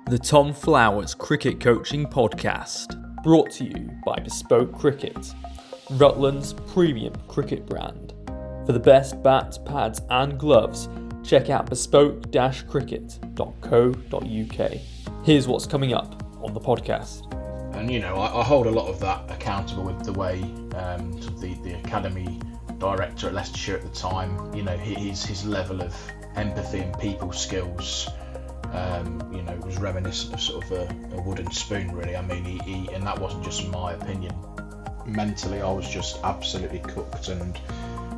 The Tom Flowers Cricket Coaching Podcast, brought to you by Bespoke Cricket, Rutland's premium cricket brand. For the best bats, pads and gloves, check out bespoke-cricket.co.uk. Here's what's coming up on the podcast. And I hold a lot of that accountable with the way the academy director at Leicestershire at the time, his level of empathy and people skills, was reminiscent of sort of a wooden spoon, really. I mean, he and that wasn't just my opinion. Mentally, I was just absolutely cooked, and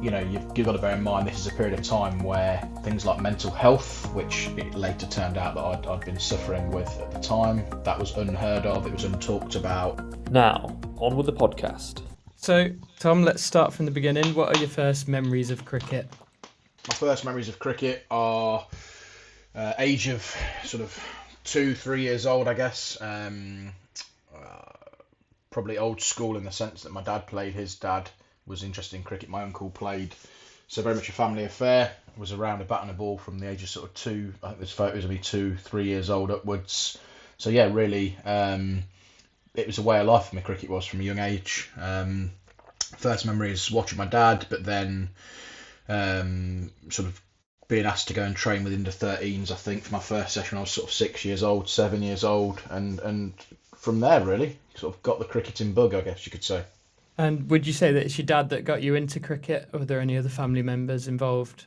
you've got to bear in mind this is a period of time where things like mental health, which it later turned out that I'd been suffering with at the time, that was unheard of, it was untalked about. Now, on with the podcast. So, Tom, let's start from the beginning. What are your first memories of cricket? My first memories of cricket are age of sort of 2-3 years old, I guess. Probably old school in the sense that my dad played, his dad was interested in cricket, my uncle played, so very much a family affair. I was around a bat and a ball from the age of sort of 2, I think there's photos of me 2-3 years old upwards. So yeah, really, it was a way of life for me, cricket was, from a young age. First memory is watching my dad, but then sort of being asked to go and train with under 13s, I think, for my first session when I was sort of 6 years old, 7 years old, and from there really sort of got the cricketing bug, I guess you could say. And would you say that it's your dad that got you into cricket, or were there any other family members involved?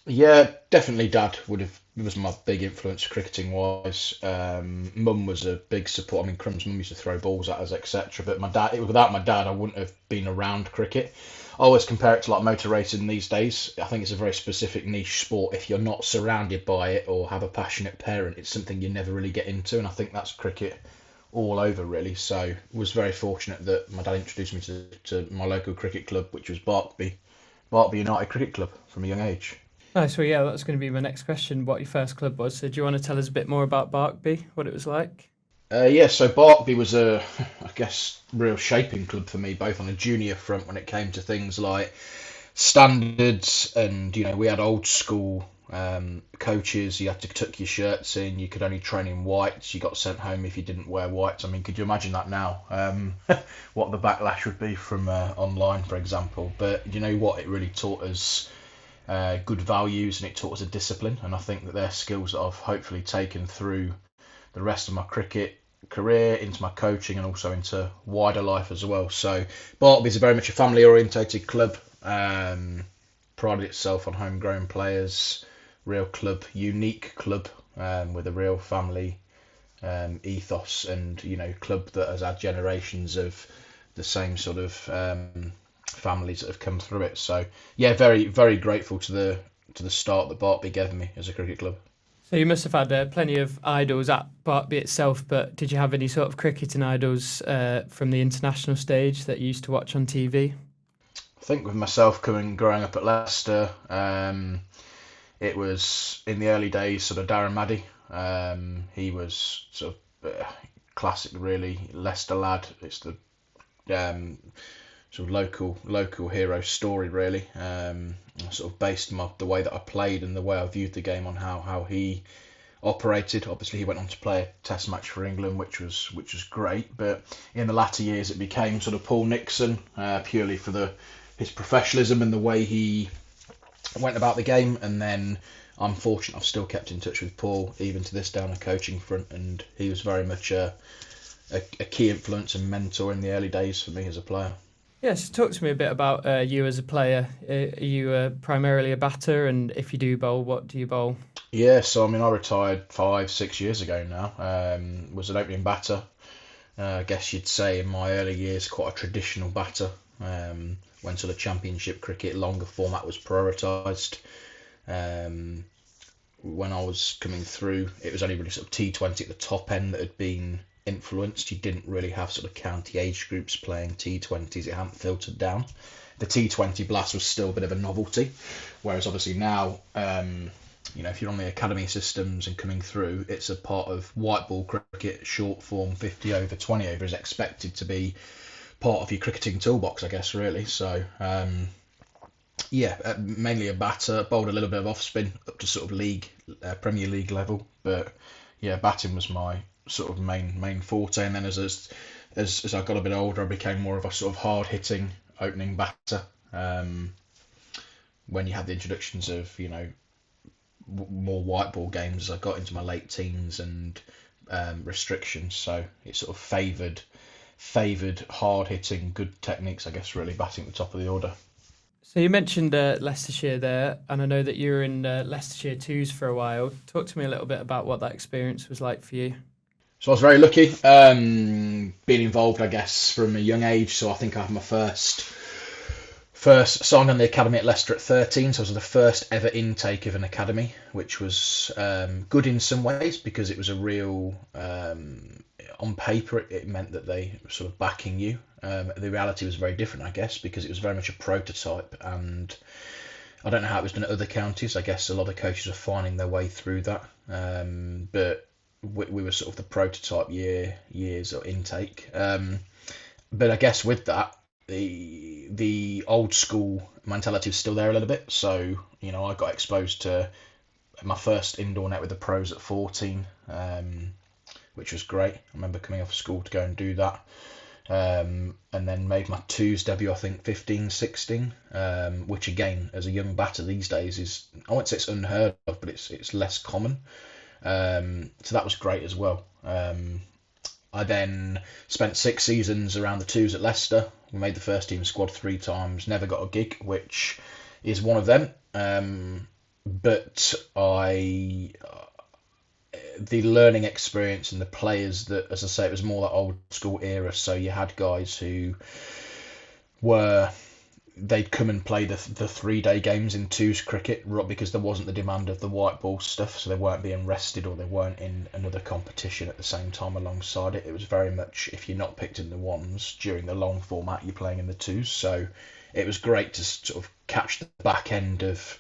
Yeah, definitely dad was my big influence cricketing wise. Mum was a big support. I mean, Crum's mum used to throw balls at us, etc. But without my dad, I wouldn't have been around cricket. I always compare it to like motor racing these days. I think it's a very specific niche sport. If you're not surrounded by it or have a passionate parent, it's something you never really get into. And I think that's cricket all over, really. So was very fortunate that my dad introduced me to my local cricket club, which was Barkby United Cricket Club, from a young age. Nice. Well, yeah, that's going to be my next question, what your first club was. So do you want to tell us a bit more about Barkby, what it was like? So Barkby was I guess, real shaping club for me, both on a junior front when it came to things like standards, and we had old school coaches. You had to tuck your shirts in, you could only train in whites, you got sent home if you didn't wear whites. I mean, could you imagine that now? What the backlash would be from online, for example. But you know what, it really taught us good values, and it taught us a discipline, and I think that they're skills that I've hopefully taken through the rest of my cricket career, into my coaching, and also into wider life as well. So Barkby's very much a family orientated club, prided itself on homegrown players, real club, unique club, with a real family ethos, and club that has had generations of the same sort of families that have come through it. So yeah, very, very grateful to the start that Barkby gave me as a cricket club. So you must have had plenty of idols at Barkby itself, but did you have any sort of cricketing idols from the international stage that you used to watch on TV? I think with myself growing up at Leicester, it was in the early days sort of Darren Maddy. He was sort of classic, really, Leicester lad. It's the sort of local hero story, really. I sort of based the way that I played and the way I viewed the game on how he operated. Obviously, he went on to play a Test match for England, which was great. But in the latter years, it became sort of Paul Nixon, purely for his professionalism and the way he went about the game. And then I'm fortunate I've still kept in touch with Paul even to this day on a coaching front, and he was very much a key influence and mentor in the early days for me as a player. Yes, talk to me a bit about you as a player. Are you primarily a batter, and if you do bowl, what do you bowl? Yeah, so I mean, I retired 5-6 years ago now. Was an opening batter. I guess you'd say in my early years quite a traditional batter. When sort of championship cricket, longer format was prioritised. When I was coming through, it was only really sort of T20 at the top end that had been influenced. You didn't really have sort of county age groups playing T20s. It hadn't filtered down. The T20 blast was still a bit of a novelty, whereas obviously now, if you're on the academy systems and coming through, it's a part of white ball cricket. Short form 50 over, 20 over is expected to be part of your cricketing toolbox, I guess, really. So mainly a batter, bowled a little bit of off spin up to sort of Premier League level, but yeah, batting was my sort of main forte. And then as I got a bit older, I became more of a sort of hard hitting opening batter. When you had the introductions of more white ball games as I got into my late teens and restrictions, so it sort of favoured hard hitting, good techniques, I guess, really batting at the top of the order. So you mentioned Leicestershire there, and I know that you were in Leicestershire twos for a while. Talk to me a little bit about what that experience was like for you. So I was very lucky, being involved, I guess, from a young age. So I think I had my first signed on the academy at Leicester at 13, so I was the first ever intake of an academy, which was good in some ways because it was a real, on paper, it meant that they were sort of backing you. The reality was very different, I guess, because it was very much a prototype, and I don't know how it was done at other counties. I guess a lot of coaches are finding their way through that, but we were sort of the prototype years or intake. But I guess with that, the old school mentality was still there a little bit. So I got exposed to my first indoor net with the pros at 14, which was great. I remember coming off school to go and do that, and then made my twos debut, I think 15, 16, which again, as a young batter these days, is, I won't say it's unheard of, but it's less common. So that was great as well. I then spent 6 seasons around the twos at Leicester. We made the first team squad 3 times, never got a gig, which is one of them. But the learning experience and the players that, as I say, it was more that old school era. So you had guys who they'd come and play the 3-day games in twos cricket because there wasn't the demand of the white ball stuff, so they weren't being rested or they weren't in another competition at the same time alongside it. It was very much, if you're not picked in the ones during the long format, you're playing in the twos. So it was great to sort of catch the back end of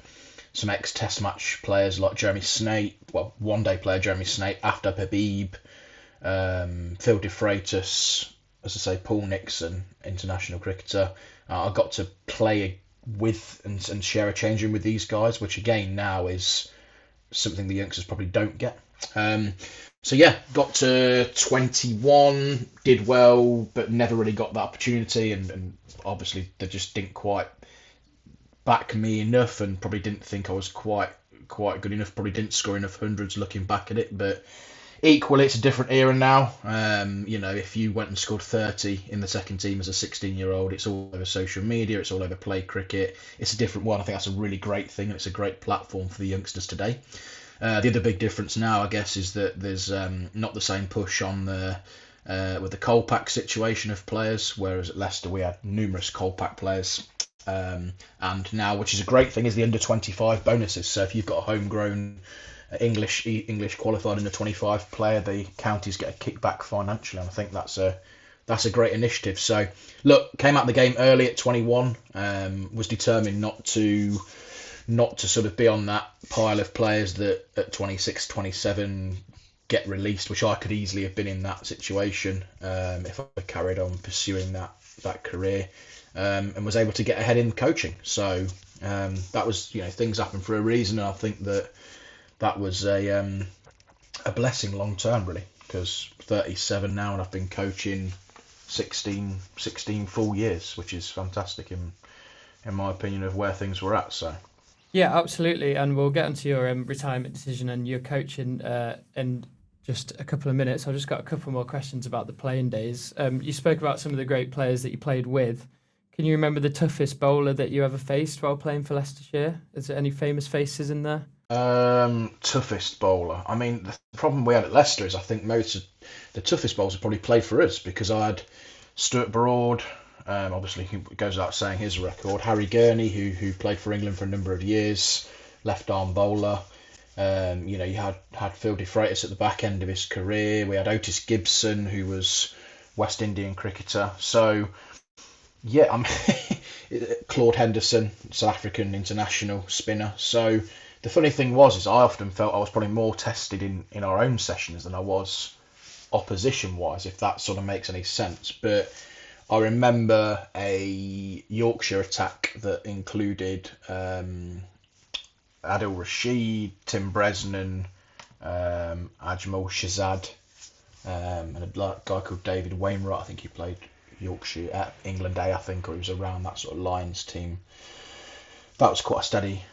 some ex-test match players like Jeremy Snape, one-day player Jeremy Snape, Aftab Habib, Phil De Freitas, as I say, Paul Nixon, international cricketer. I got to play with and share a change room with these guys, which again now is something the youngsters probably don't get. So yeah, got to 21, did well, but never really got that opportunity, and obviously they just didn't quite back me enough, and probably didn't think I was quite good enough. Probably didn't score enough hundreds looking back at it, but equally, it's a different era now. If you went and scored 30 in the second team as a 16-year-old, it's all over social media, it's all over play cricket. It's a different one. I think that's a really great thing, and it's a great platform for the youngsters today. The other big difference now, I guess, is that there's not the same push on with the cold pack situation of players, whereas at Leicester we had numerous cold pack players. And now, which is a great thing, is the under 25 bonuses. So if you've got a homegrown English qualified under 25 player, the counties get a kickback financially, and I think that's a great initiative. So look, came out of the game early at 21, was determined not to sort of be on that pile of players that at 26, 27 get released, which I could easily have been in that situation if I carried on pursuing that career, and was able to get ahead in coaching. So that was, things happen for a reason, and I think that was a blessing long term, really, because 37 now and I've been coaching 16 full years, which is fantastic in my opinion of where things were at. So Yeah, absolutely. And we'll get onto your retirement decision and your coaching in just a couple of minutes. I've just got a couple more questions about the playing days. You spoke about some of the great players that you played with. Can you remember the toughest bowler that you ever faced while playing for Leicestershire? Is there any famous faces in there? Toughest bowler. I mean, the problem we had at Leicester is I think most of the toughest bowlers have probably played for us, because I had Stuart Broad, obviously he goes without saying his record, Harry Gurney, who played for England for a number of years, left arm bowler. You had Phil De Freitas at the back end of his career. We had Otis Gibson, who was West Indian cricketer. So yeah, Claude Henderson, South African international spinner. So the funny thing is I often felt I was probably more tested in our own sessions than I was opposition-wise, if that sort of makes any sense. But I remember a Yorkshire attack that included Adil Rashid, Tim Bresnan, Ajmal Shazad, and a guy called David Wainwright. I think he played Yorkshire at England A, I think, or he was around that sort of Lions team. That was quite a steady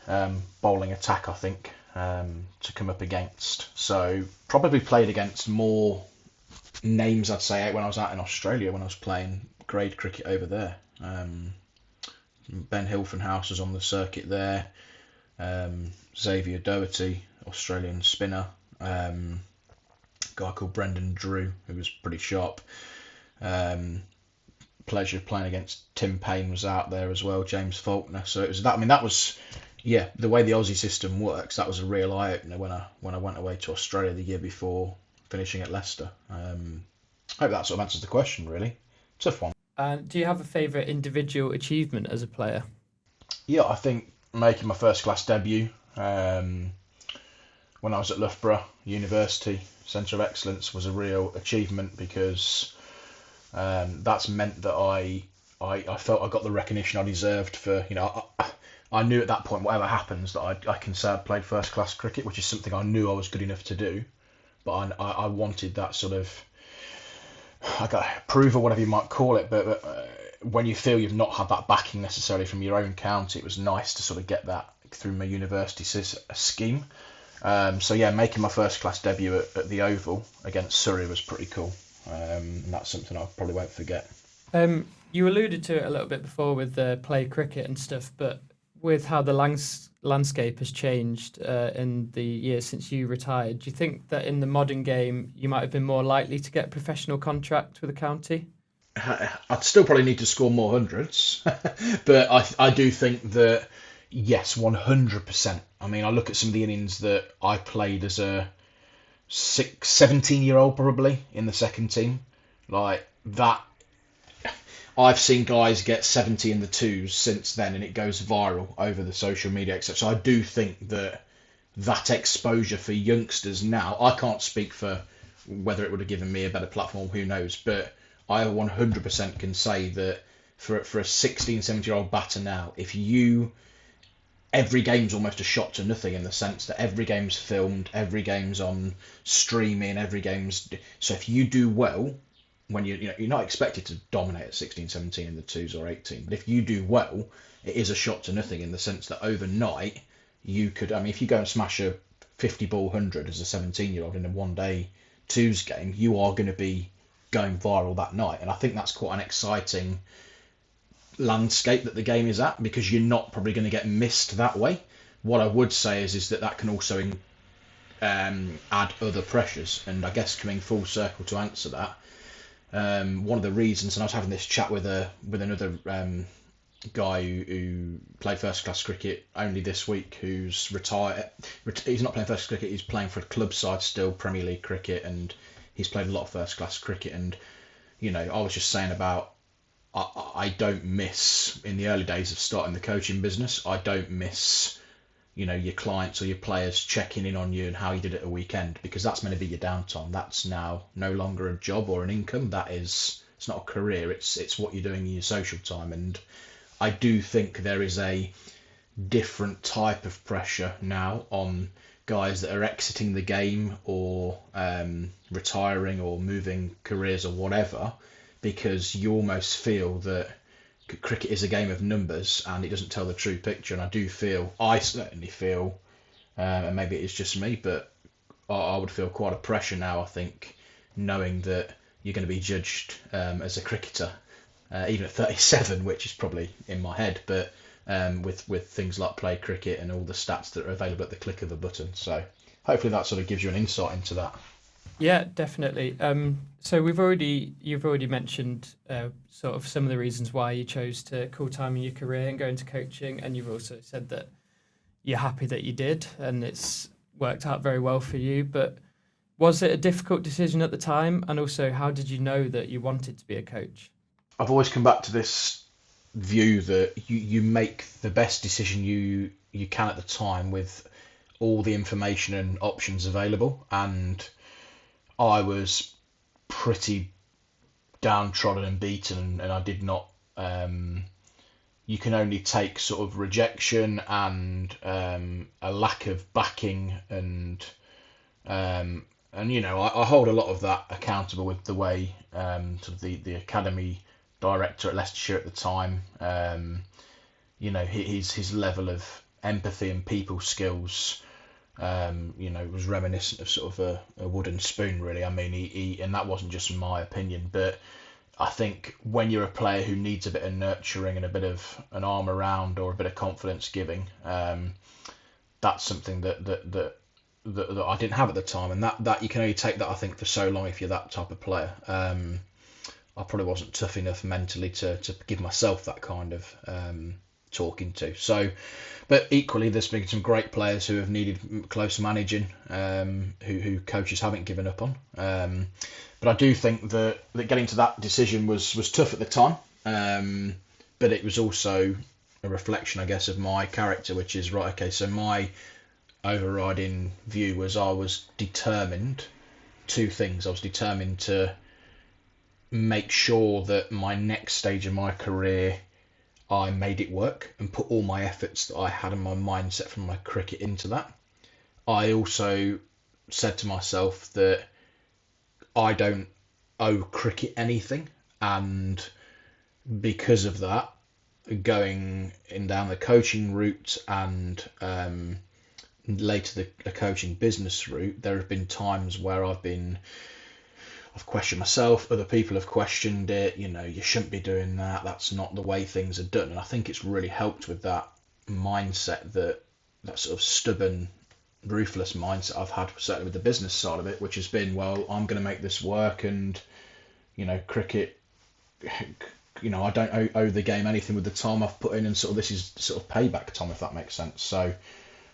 bowling attack, I think, to come up against. So probably played against more names, I'd say, when I was out in Australia, when I was playing grade cricket over there. Ben Hilfenhaus was on the circuit there. Xavier Doherty, Australian spinner. Guy called Brendan Drew, who was pretty sharp. Pleasure playing against Tim Payne was out there as well, James Faulkner. So it was that. I mean, that was, yeah, the way the Aussie system works. That was a real eye opener when I went away to Australia the year before finishing at Leicester. I hope that sort of answers the question. Really tough one. Do you have a favourite individual achievement as a player? Yeah, I think making my first class debut when I was at Loughborough University Centre of Excellence was a real achievement, because that's meant that I felt I got the recognition I deserved for, I knew at that point, whatever happens, that I can say I played first class cricket, which is something I knew I was good enough to do, but I wanted that sort of, I got approval, whatever you might call it, but when you feel you've not had that backing necessarily from your own county, it was nice to sort of get that through my university scheme. So yeah, making my first class debut at the Oval against Surrey was pretty cool. And that's something I probably won't forget. You alluded to it a little bit before with play cricket and stuff, but with how the landscape has changed in the years since you retired, do you think that in the modern game you might have been more likely to get a professional contract with a county? I'd still probably need to score more hundreds, but I do think that, yes, 100%. I mean, I look at some of the innings that I played as a 17-year-old probably in the second team. Like that, I've seen guys get 70 in the twos since then, and it goes viral over the social media, etc. So I do think that exposure for youngsters now, I can't speak for whether it would have given me a better platform, who knows, but I 100% can say that for a 16, 17-year-old batter now, every game's almost a shot to nothing, in the sense that every game's filmed, every game's on streaming, so if you do well, when you're not expected to dominate at 16, 17 in the twos or 18, but if you do well, it is a shot to nothing, in the sense that overnight you could, I mean, if you go and smash a 50 ball 100 as a 17-year-old in a one day twos game, you are going to be going viral that night. And I think that's quite an exciting landscape that the game is at, because you're not probably going to get missed that way. What I would say is that can also add other pressures, and I guess coming full circle to answer that, one of the reasons, and I was having this chat with another guy who played first class cricket only this week, who's retired. He's not playing first class cricket, he's playing for a club side still, Premier League cricket, and he's played a lot of first class cricket. And I was just saying about, I don't miss, in the early days of starting the coaching business, I don't miss your clients or your players checking in on you and how you did at a weekend, because that's meant to be your downtime. That's now no longer a job or an income. It's not a career. It's what you're doing in your social time. And I do think there is a different type of pressure now on guys that are exiting the game or retiring or moving careers or whatever, because you almost feel that cricket is a game of numbers and it doesn't tell the true picture. And I certainly feel, and maybe it's just me, but I would feel quite a pressure now, I think, knowing that you're going to be judged as a cricketer, even at 37, which is probably in my head, but with things like play cricket and all the stats that are available at the click of a button. So hopefully that sort of gives you an insight into that. Yeah, definitely. So you've already mentioned sort of some of the reasons why you chose to call time in your career and go into coaching, and you've also said that you're happy that you did and it's worked out very well for you. But was it a difficult decision at the time? And also, how did you know that you wanted to be a coach? I've always come back to this view that you make the best decision you can at the time with all the information and options available. And I was pretty downtrodden and beaten, and I did not. You can only take sort of rejection and a lack of backing and And I hold a lot of that accountable with the way sort of the academy director at Leicestershire at the time, his level of empathy and people skills, was reminiscent of sort of a wooden spoon, really. I mean, he and that wasn't just my opinion, but I think when you're a player who needs a bit of nurturing and a bit of an arm around or a bit of confidence giving, that's something that I didn't have at the time, and that you can only take that, I think, for so long if you're that type of player. I probably wasn't tough enough mentally to give myself that kind of talking to. So, but equally, there's been some great players who have needed close managing, who coaches haven't given up on. But I do think that getting to that decision was tough at the time. But it was also a reflection, I guess, of my character, which is right. Okay, so my overriding view was I was determined. Two things. I was determined to make sure that my next stage of my career, I made it work and put all my efforts that I had in my mindset from my cricket into that. I also said to myself that I don't owe cricket anything, and because of that, going in down the coaching route and later the coaching business route, there have been times where I've questioned myself, other people have questioned it, you shouldn't be doing that, that's not the way things are done. And I think it's really helped with that mindset, that sort of stubborn, ruthless mindset I've had, certainly with the business side of it, which has been, well, I'm going to make this work, and, cricket, I don't owe the game anything with the time I've put in, and sort of this is sort of payback time, if that makes sense. So,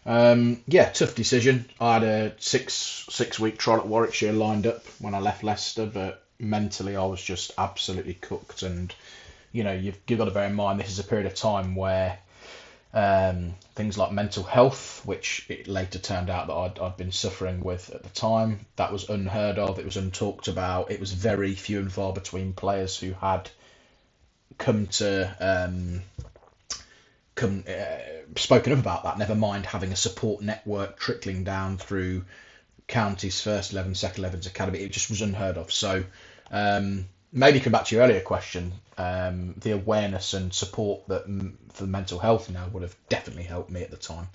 tough decision. I had a six week trial at Warwickshire lined up when I left Leicester, but mentally I was just absolutely cooked. And you've got to bear in mind, this is a period of time where things like mental health, which it later turned out that I'd been suffering with at the time, that was unheard of. It was untalked about. It was very few and far between players who had spoken up about that, never mind having a support network trickling down through counties, first 11, second 11's academy. It just was unheard of. So maybe come back to your earlier question, the awareness and support that for mental health now would have definitely helped me at the time.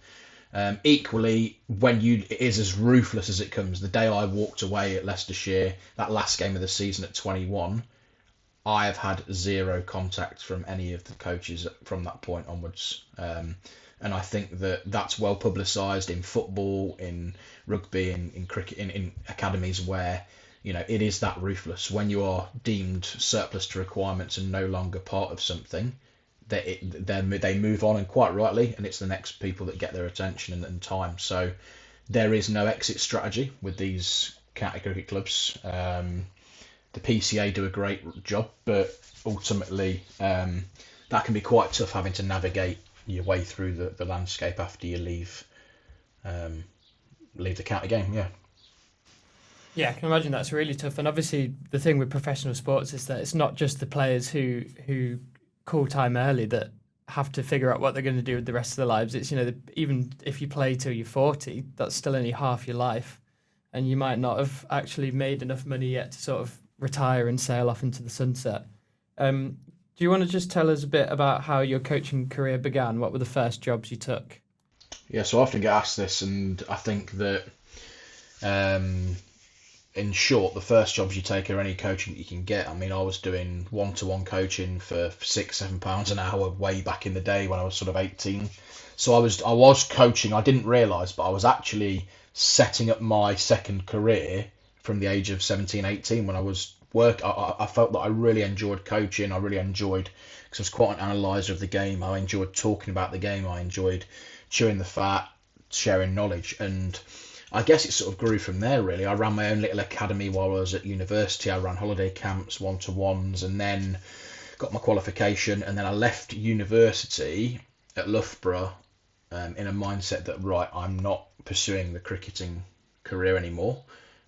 Equally, it is as ruthless as it comes. The day I walked away at Leicestershire, that last game of the season at 21, I have had zero contact from any of the coaches from that point onwards. And I think that's well publicised in football, in rugby, in cricket, in academies where, it is that ruthless. When you are deemed surplus to requirements and no longer part of something, they move on, and quite rightly, and it's the next people that get their attention and time. So there is no exit strategy with these county cricket clubs. The PCA do a great job, but ultimately that can be quite tough, having to navigate your way through the landscape after you leave the county game. Yeah, I can imagine that's really tough. And obviously the thing with professional sports is that it's not just the players who call time early that have to figure out what they're going to do with the rest of their lives. It's, even if you play till you're 40, that's still only half your life, and you might not have actually made enough money yet to sort of retire and sail off into the sunset. Do you want to just tell us a bit about how your coaching career began? What were the first jobs you took? Yeah, so I often get asked this, and I think that in short, the first jobs you take are any coaching that you can get. I mean, I was doing one-to-one coaching for £6-7 an hour way back in the day when I was sort of 18. So I was coaching. I didn't realise, but I was actually setting up my second career from the age of 17, 18 when I was I felt that I really enjoyed coaching. I really enjoyed, because I was quite an analyzer of the game. I enjoyed talking about the game. I enjoyed chewing the fat, sharing knowledge, and I guess it sort of grew from there, really. I ran my own little academy while I was at university. I ran holiday camps, one-to-ones, and then got my qualification, and then I left university at Loughborough in a mindset that, right, I'm not pursuing the cricketing career anymore,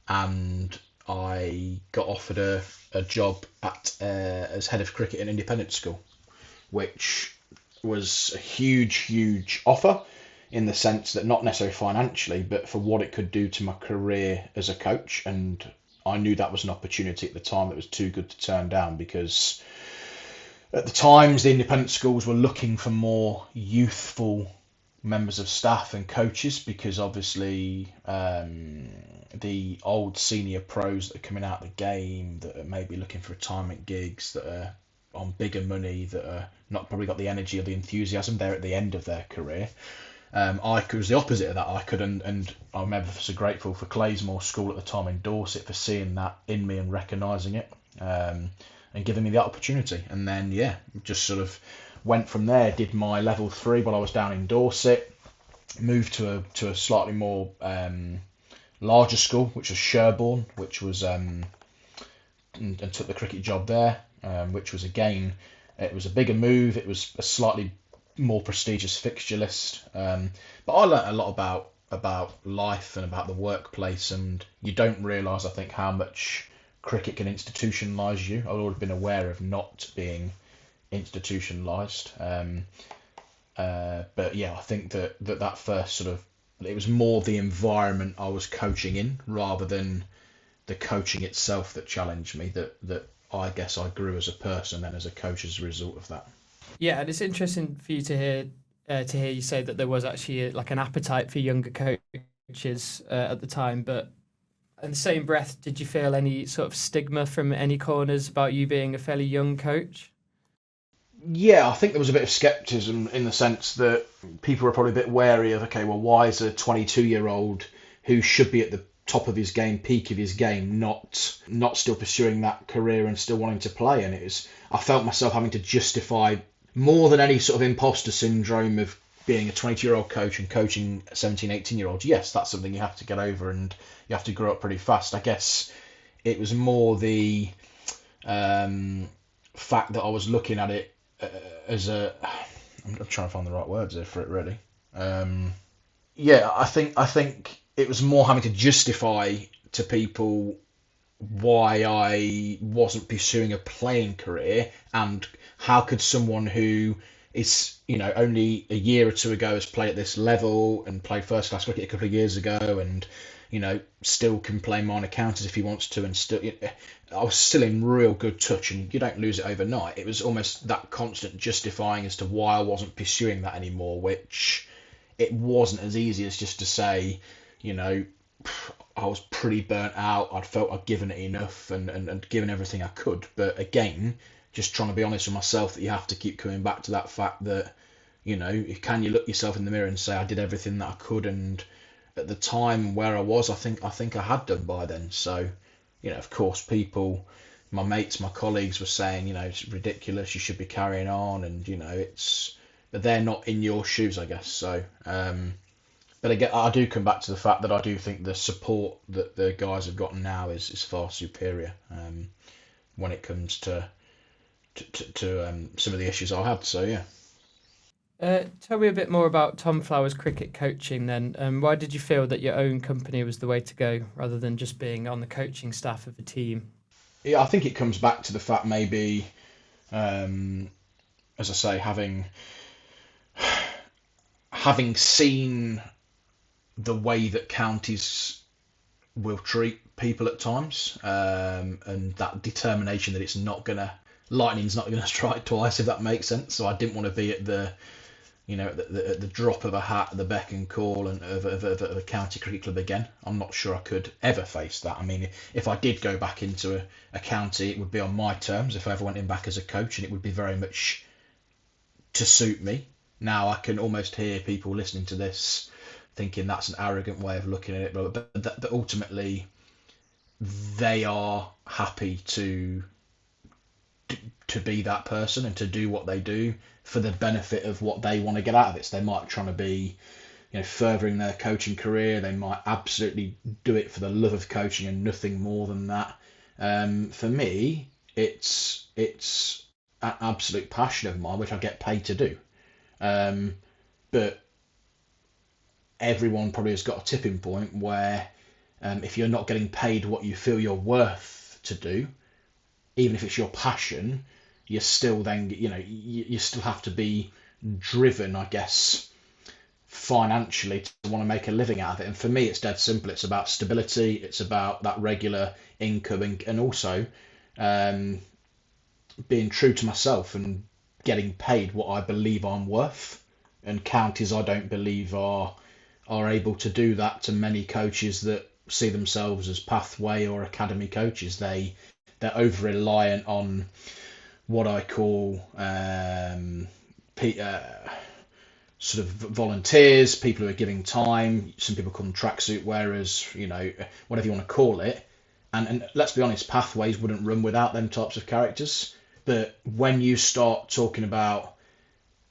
and I got offered a job as head of cricket in independent school, which was a huge offer. in the sense that not necessarily financially, but for what it could do to my career as a coach. And I knew that was an opportunity at the time that was too good to turn down, because at the times the independent schools were looking for more youthful members of staff and coaches, because obviously the old senior pros that are coming out of the game, that are maybe looking for retirement gigs, that are on bigger money, that are not probably got the energy or the enthusiasm, they're at the end of their career. I was the opposite of that. I could, and I remember so grateful for Claysmore School at the time in Dorset for seeing that in me and recognising it, and giving me the opportunity. And then just sort of went from there. Did my level 3 while I was down in Dorset. Moved to a slightly more larger school, which was Sherborne, which was and took the cricket job there, which was again, it was a bigger move. It was a slightly more prestigious fixture list, but I learnt a lot about life and about the workplace, and you don't realise, I think, how much cricket can institutionalise you. I've always been aware of not being institutionalised, but yeah, I think that first sort of, it was more the environment I was coaching in rather than the coaching itself that challenged me, that I guess I grew as a person and as a coach as a result of that. Yeah, and it's interesting for you to hear you say that there was actually like an appetite for younger coaches at the time. But in the same breath, did you feel any sort of stigma from any corners about you being a fairly young coach? Yeah, I think there was a bit of scepticism in the sense that people were probably a bit wary of, okay, well, why is a 22-year-old who should be at the top of his game, peak of his game, not still pursuing that career and still wanting to play? And I felt myself having to justify, more than any sort of imposter syndrome of being a 22-year-old coach and coaching 17, 18-year-olds. Yes, that's something you have to get over, and you have to grow up pretty fast. I guess it was more the fact that I was looking at it as a, I'm trying to find the right words there for it, really. I think it was more having to justify to people why I wasn't pursuing a playing career, and how could someone who is, only a year or two ago has played at this level and played first class cricket a couple of years ago, and still can play minor counties if he wants to, and still, I was still in real good touch, and you don't lose it overnight. It was almost that constant justifying as to why I wasn't pursuing that anymore, which it wasn't as easy as just to say, I was pretty burnt out. I'd felt I'd given it enough and given everything I could. But again, just trying to be honest with myself, that you have to keep coming back to that fact that, can you look yourself in the mirror and say, I did everything that I could? And at the time where I was, I think I had done by then. So, of course, people, my mates, my colleagues were saying, it's ridiculous, you should be carrying on, and, but they're not in your shoes, I guess. So, but again, I do come back to the fact that I do think the support that the guys have gotten now is far superior when it comes to some of the issues I had. So yeah. Tell me a bit more about Tom Flower's cricket coaching then. Why did you feel that your own company was the way to go rather than just being on the coaching staff of a team? Yeah, I think it comes back to the fact maybe, as I say, having seen the way that counties will treat people at times, and that determination that lightning's not gonna strike twice, if that makes sense. So I didn't want to be at the at the drop of a hat, the beck and call of a county cricket club again. I'm not sure I could ever face that. I mean, if I did go back into a county, it would be on my terms. If I ever went in back as a coach, and it would be very much to suit me. Now I can almost hear people listening to this thinking that's an arrogant way of looking at it, but ultimately they are happy to be that person and to do what they do for the benefit of what they want to get out of it. So they might be trying to be, furthering their coaching career. They might absolutely do it for the love of coaching and nothing more than that. For me, it's an absolute passion of mine, which I get paid to do. But everyone probably has got a tipping point where if you're not getting paid what you feel you're worth to do, even if it's your passion, you're still then, you still have to be driven, I guess, financially to want to make a living out of it. And for me, it's dead simple. It's about stability. It's about that regular income, and also being true to myself and getting paid what I believe I'm worth. And counties, I don't believe are able to do that to many coaches that see themselves as pathway or academy coaches. They're over reliant on what I call sort of volunteers, people who are giving time. Some people call them tracksuit wearers, whatever you want to call it. And let's be honest, pathways wouldn't run without them types of characters. But when you start talking about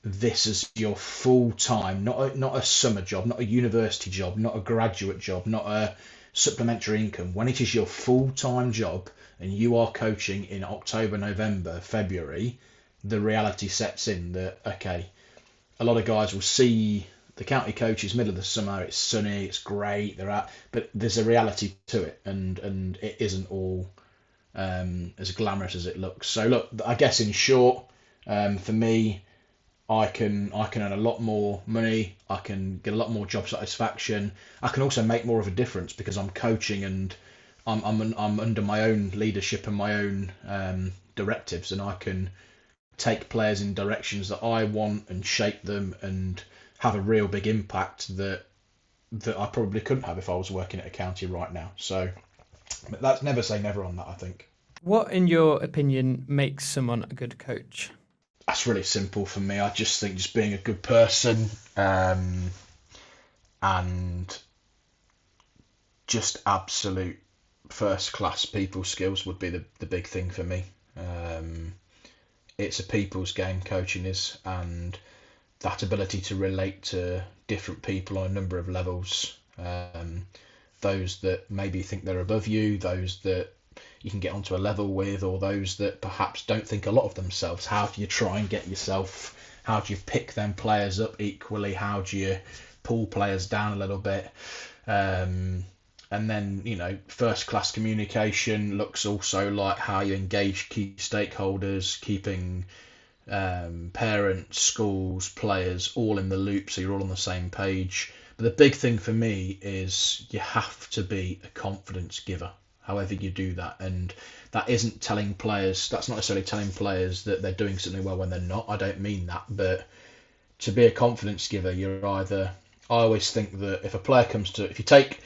this as your full time, not a summer job, not a university job, not a graduate job, not a supplementary income, when it is your full time job and you are coaching in October, November, February, the reality sets in that, okay, a lot of guys will see the county coaches middle of the summer, it's sunny, it's great, they're out, but there's a reality to it, and it isn't all as glamorous as it looks. So look, I guess in short, for me, I can earn a lot more money, I can get a lot more job satisfaction, I can also make more of a difference because I'm coaching and I'm under my own leadership and my own directives, and I can take players in directions that I want and shape them and have a real big impact that I probably couldn't have if I was working at a county right now. So, but that's never say never on that, I think. What, in your opinion, makes someone a good coach? That's really simple for me. I just think just being a good person and just absolute first class people skills would be the big thing for me. It's a people's game, coaching is, and that ability to relate to different people on a number of levels. Those that maybe think they're above you, those that you can get onto a level with, or those that perhaps don't think a lot of themselves. How do you try and get yourself, how do you pick them players up equally? How do you pull players down a little bit? And then, first class communication looks also like how you engage key stakeholders, keeping parents, schools, players all in the loop so you're all on the same page. But the big thing for me is you have to be a confidence giver, however you do that. And that isn't telling players, that's not necessarily telling players that they're doing something well when they're not. I don't mean that. But to be a confidence giver, I always think that if you take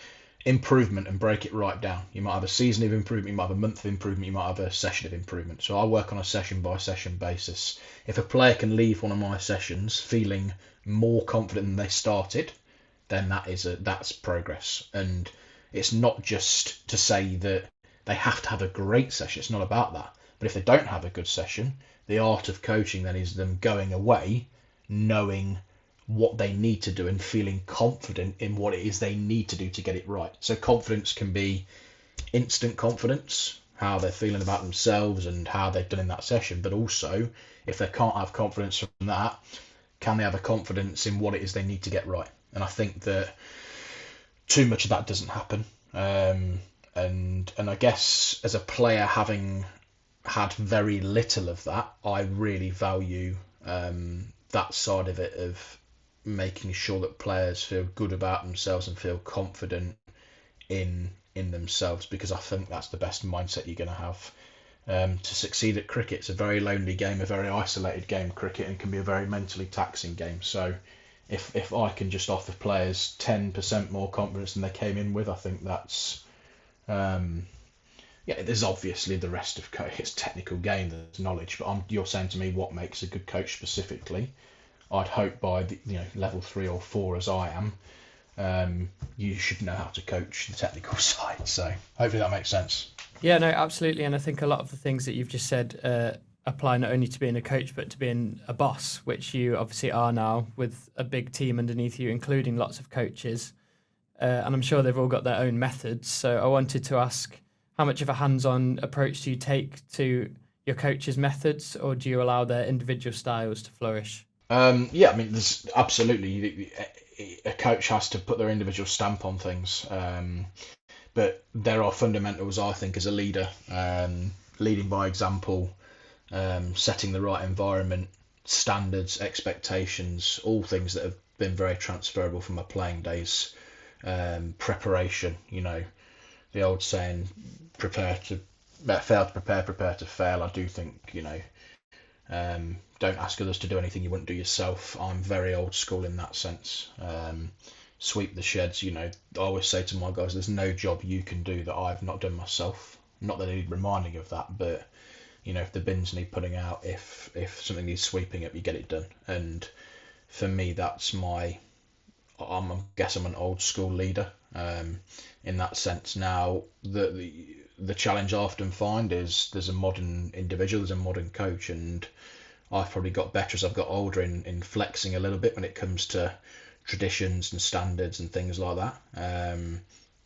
improvement and break it right down, you might have a season of improvement, you might have a month of improvement, you might have a session of improvement. So I work on a session by session basis. If a player can leave one of my sessions feeling more confident than they started, then that's progress. And it's not just to say that they have to have a great session, it's not about that. But if they don't have a good session, the art of coaching then is them going away knowing what they need to do and feeling confident in what it is they need to do to get it right. So confidence can be instant confidence, how they're feeling about themselves and how they've done in that session, but also if they can't have confidence from that, can they have a confidence in what it is they need to get right? And I think that too much of that doesn't happen. And I guess as a player, having had very little of that, I really value that side of it, of making sure that players feel good about themselves and feel confident in themselves, because I think that's the best mindset you're going to have to succeed at cricket. It's a very lonely game, a very isolated game, cricket, and can be a very mentally taxing game. So if I can just offer players 10% more confidence than they came in with, I think that's there's obviously the rest of it's technical game, there's knowledge, but you're saying to me what makes a good coach specifically. I'd hope by level 3 or 4 as I am, you should know how to coach the technical side. So hopefully that makes sense. Yeah, no, absolutely. And I think a lot of the things that you've just said apply not only to being a coach, but to being a boss, which you obviously are now with a big team underneath you, including lots of coaches. And I'm sure they've all got their own methods. So I wanted to ask, how much of a hands-on approach do you take to your coaches' methods, or do you allow their individual styles to flourish? There's absolutely, a coach has to put their individual stamp on things, but there are fundamentals, I think, as a leader, leading by example, setting the right environment, standards, expectations, all things that have been very transferable from my playing days. Preparation, the old saying, fail to prepare to fail. I do think, don't ask others to do anything you wouldn't do yourself. I'm very old school in that sense. Sweep the sheds, I always say to my guys, there's no job you can do that I've not done myself. Not that I need reminding of that, but if the bins need putting out, if something needs sweeping up, you get it done. And for me, that's I guess I'm an old school leader in that sense. Now, the challenge I often find is there's a modern individual, there's a modern coach, and I've probably got better as I've got older in flexing a little bit when it comes to traditions and standards and things like that.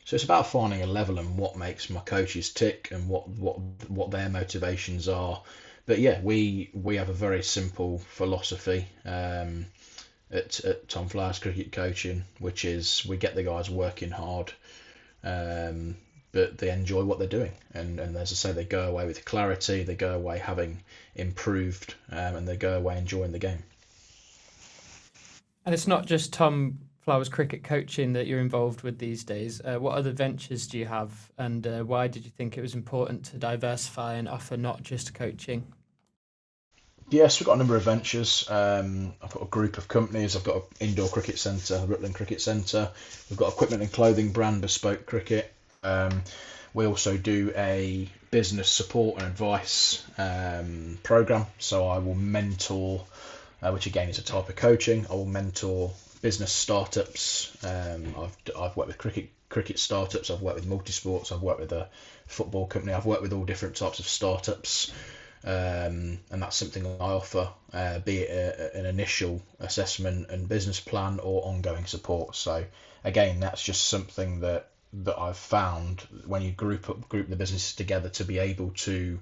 So it's about finding a level and what makes my coaches tick and what their motivations are. But yeah, we have a very simple philosophy at Tom Flowers Cricket Coaching, which is we get the guys working hard, but they enjoy what they're doing. And as I say, they go away with clarity, they go away having improved, and they go away enjoying the game. And it's not just Tom Flowers Cricket Coaching that you're involved with these days. What other ventures do you have, and why did you think it was important to diversify and offer not just coaching? Yes, we've got a number of ventures. I've got a group of companies. I've got an indoor cricket centre, Rutland Cricket Centre. We've got equipment and clothing brand, Bespoke Cricket. We also do a business support and advice program. So I will mentor, which again is a type of coaching. I will mentor business startups. I've worked with cricket startups. I've worked with multisports. I've worked with a football company. I've worked with all different types of startups. And that's something I offer, be it an initial assessment and business plan or ongoing support. So again, that's just something that I've found when you group the businesses together to be able to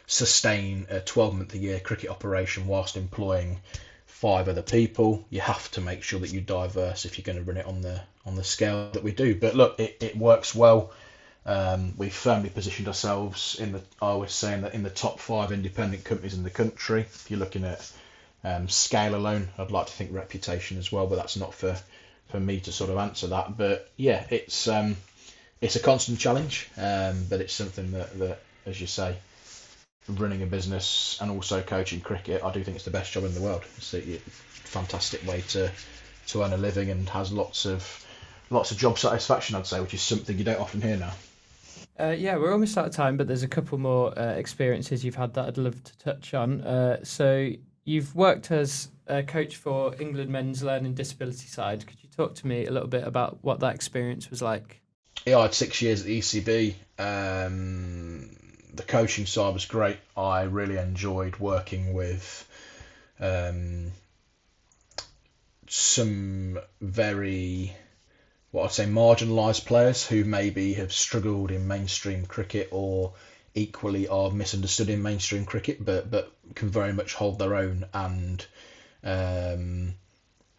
sustain a 12-month-a-year cricket operation whilst employing 5 other people. You have to make sure that you're diverse if you're going to run it on the scale that we do. But look, it works well. We've firmly positioned ourselves I was saying that in the top 5 independent companies in the country. If you're looking at scale alone, I'd like to think reputation as well, but that's not for me to sort of answer that. But yeah, it's a constant challenge, but it's something that, as you say, running a business and also coaching cricket, I do think it's the best job in the world. It's a fantastic way to earn a living and has lots of job satisfaction, I'd say, which is something you don't often hear now. Yeah, we're almost out of time, but there's a couple more experiences you've had that I'd love to touch on. So you've worked as a coach for England men's learning disability side. Could you talk to me a little bit about what that experience was like? Yeah, I had 6 years at the ECB. The coaching side was great. I really enjoyed working with some very, what I'd say, marginalised players who maybe have struggled in mainstream cricket or equally are misunderstood in mainstream cricket, but can very much hold their own and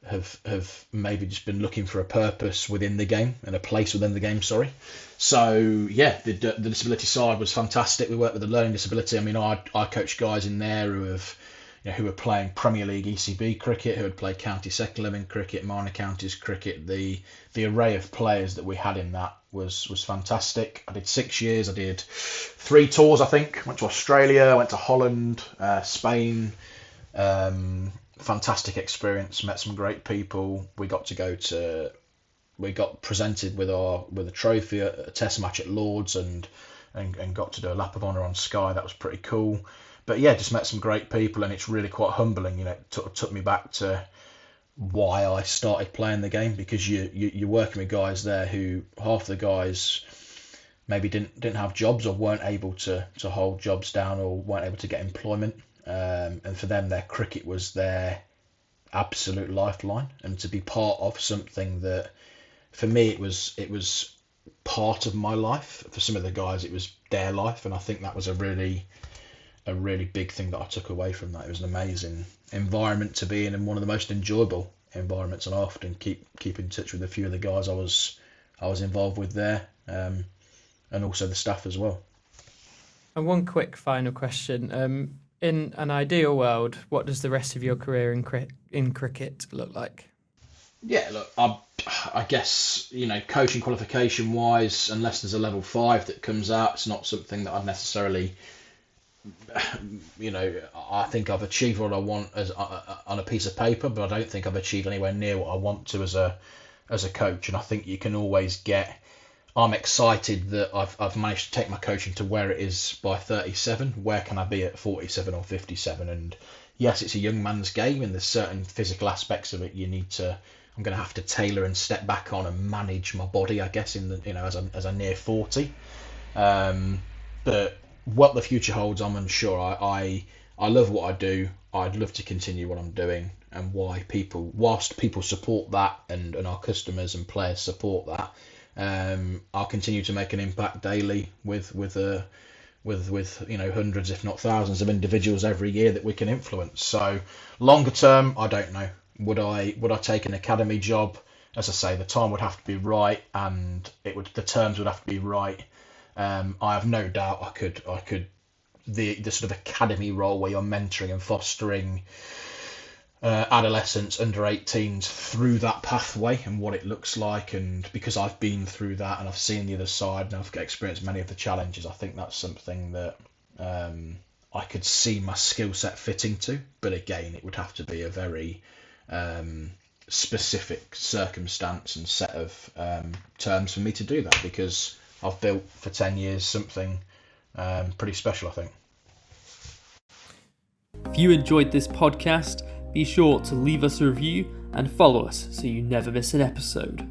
have maybe just been looking for a purpose within the game and a place within the game. So yeah, the disability side was fantastic. We worked with the learning disability. I mean, I coached guys in there who were playing Premier League ECB cricket, who had played county second 11 cricket, minor counties cricket. The array of players that we had in that was fantastic. I did 6 years. I did 3 tours, I think. Went to Australia, went to Holland, Spain. Fantastic experience. Met some great people. We got presented with a trophy at a Test match at Lords and got to do a lap of honour on Sky. That was pretty cool. But yeah, just met some great people, and it's really quite humbling. It took me back to why I started playing the game, because you're working with guys there who half the guys maybe didn't have jobs or weren't able to hold jobs down or weren't able to get employment. And for them, their cricket was their absolute lifeline, and to be part of something that, for me, it was part of my life. For some of the guys, it was their life, and I think that was a really big thing that I took away from that. It was an amazing environment to be in, and one of the most enjoyable environments, and I often keep in touch with a few of the guys I was involved with there, and also the staff as well. And one quick final question. In an ideal world, what does the rest of your career in cricket look like? Yeah, look, I guess, coaching qualification wise, unless there's a level 5 that comes out, it's not something that I'd necessarily, I think I've achieved what I want as on a piece of paper, but I don't think I've achieved anywhere near what I want to as a coach. And I think you can always get. I'm excited that I've managed to take my coaching to where it is by 37. Where can I be at 47 or 57? And yes, it's a young man's game, and there's certain physical aspects of it I'm going to have to tailor and step back on and manage my body, I guess, as I near 40. But what the future holds, I'm unsure. I love what I do. I'd love to continue what I'm doing, and whilst people support that, and our customers and players support that, I'll continue to make an impact daily with hundreds, if not thousands, of individuals every year that we can influence. So longer term, I don't know. Would I take an academy job? As I say, the time would have to be right, and the terms would have to be right. I have no doubt I could the sort of academy role where you're mentoring and fostering adolescents, under 18s, through that pathway and what it looks like. And because I've been through that and I've seen the other side and I've experienced many of the challenges, I think that's something that I could see my skill set fitting to. But again, it would have to be a very specific circumstance and set of terms for me to do that, because I've built for 10 years something pretty special, I think. If you enjoyed this podcast, be sure to leave us a review and follow us so you never miss an episode.